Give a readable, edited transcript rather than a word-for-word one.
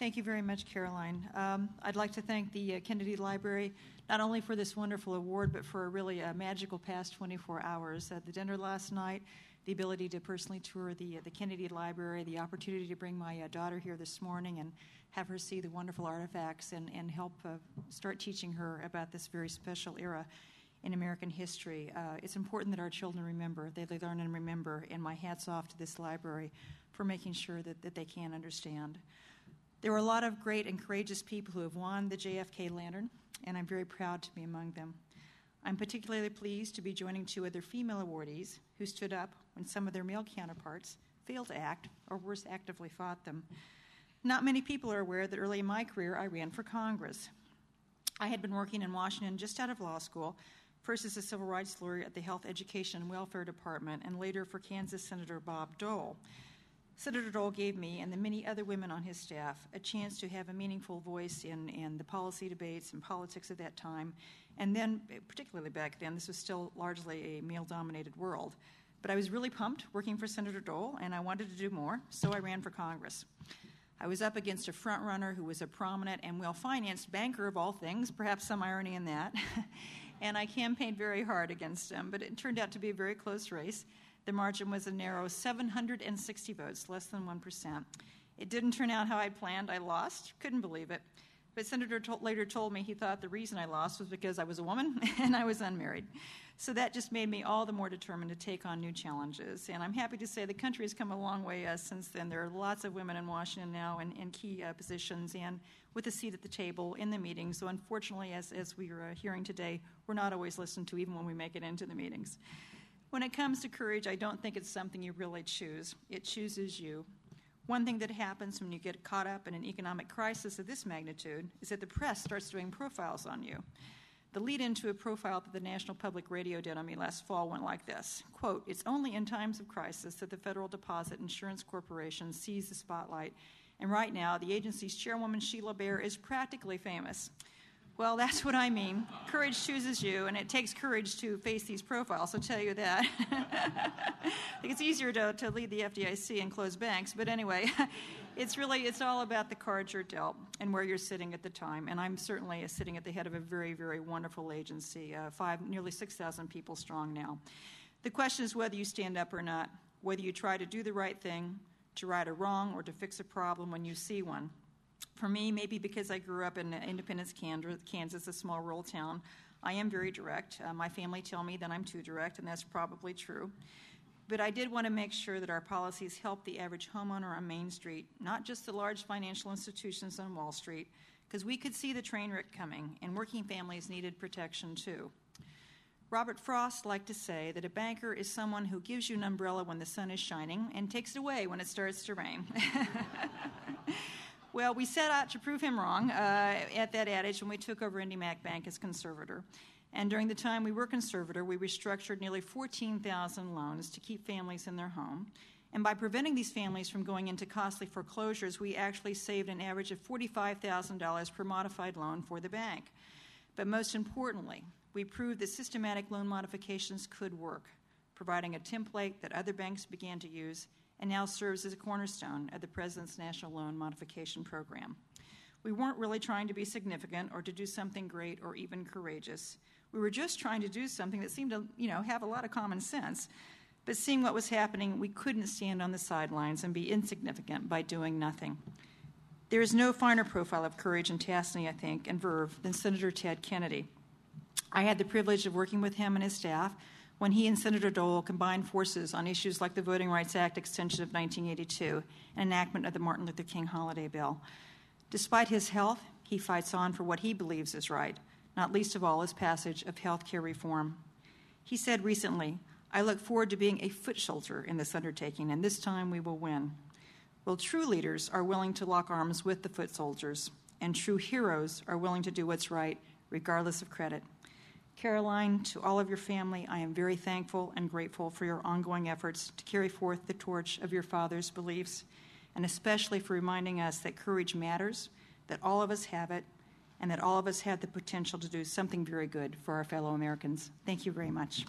Thank you very much, Caroline. I'd like to thank the Kennedy Library not only for this wonderful award, but for a really magical past 24 hours. The dinner last night, the ability to personally tour the Kennedy Library, the opportunity to bring my daughter here this morning and have her see the wonderful artifacts and help start teaching her about this very special era in American history. It's important that our children remember, they learn and remember, and my hat's off to this library for making sure that they can understand. There were a lot of great and courageous people who have won the JFK Lantern, and I'm very proud to be among them. I'm particularly pleased to be joining two other female awardees who stood up when some of their male counterparts failed to act, or worse, actively fought them. Not many people are aware that early in my career I ran for Congress. I had been working in Washington just out of law school, first as a civil rights lawyer at the Health, Education, and Welfare Department, and later for Kansas Senator Bob Dole. Senator Dole gave me and the many other women on his staff a chance to have a meaningful voice in the policy debates and politics of that time. And then, particularly back then, this was still largely a male-dominated world. But I was really pumped working for Senator Dole, and I wanted to do more, so I ran for Congress. I was up against a front-runner who was a prominent and well-financed banker of all things, perhaps some irony in that. And I campaigned very hard against him, but it turned out to be a very close race. The margin was a narrow 760 votes, less than 1%. It didn't turn out how I planned. I lost. Couldn't believe it. But Senator later told me he thought the reason I lost was because I was a woman and I was unmarried. So that just made me all the more determined to take on new challenges. And I'm happy to say the country has come a long way since then. There are lots of women in Washington now in key positions and with a seat at the table in the meetings. So unfortunately, as we are hearing today, we're not always listened to even when we make it into the meetings. When it comes to courage, I don't think it's something you really choose. It chooses you. One thing that happens when you get caught up in an economic crisis of this magnitude is that the press starts doing profiles on you. The lead-in to a profile that the National Public Radio did on me last fall went like this, quote, "It's only in times of crisis that the Federal Deposit Insurance Corporation sees the spotlight, and right now the agency's chairwoman, Sheila Bair, is practically famous." Well, that's what I mean. Courage chooses you, and it takes courage to face these profiles, I'll tell you that. I think it's easier to lead the FDIC and close banks, but anyway, it's all about the cards you're dealt and where you're sitting at the time, and I'm certainly sitting at the head of a very, very wonderful agency, nearly 6,000 people strong now. The question is whether you stand up or not, whether you try to do the right thing, to right a wrong, or to fix a problem when you see one. For me, maybe because I grew up in Independence, Kansas, a small rural town, I am very direct. My family tell me that I'm too direct, and that's probably true. But I did want to make sure that our policies help the average homeowner on Main Street, not just the large financial institutions on Wall Street, because we could see the train wreck coming, and working families needed protection too. Robert Frost liked to say that a banker is someone who gives you an umbrella when the sun is shining and takes it away when it starts to rain. Well, we set out to prove him wrong at that adage when we took over IndyMac Bank as conservator. And during the time we were conservator, we restructured nearly 14,000 loans to keep families in their home. And by preventing these families from going into costly foreclosures, we actually saved an average of $45,000 per modified loan for the bank. But most importantly, we proved that systematic loan modifications could work, providing a template that other banks began to use and now serves as a cornerstone of the President's National Loan Modification Program. We weren't really trying to be significant or to do something great or even courageous. We were just trying to do something that seemed to, have a lot of common sense. But seeing what was happening, we couldn't stand on the sidelines and be insignificant by doing nothing. There is no finer profile of courage and tenacity, I think, and verve than Senator Ted Kennedy. I had the privilege of working with him and his staff when he and Senator Dole combined forces on issues like the Voting Rights Act extension of 1982 and enactment of the Martin Luther King holiday bill. Despite his health, he fights on for what he believes is right, not least of all his passage of health care reform. He said recently, "I look forward to being a foot soldier in this undertaking, and this time we will win." Well, true leaders are willing to lock arms with the foot soldiers, and true heroes are willing to do what's right, regardless of credit. Caroline, to all of your family, I am very thankful and grateful for your ongoing efforts to carry forth the torch of your father's beliefs, and especially for reminding us that courage matters, that all of us have it, and that all of us have the potential to do something very good for our fellow Americans. Thank you very much.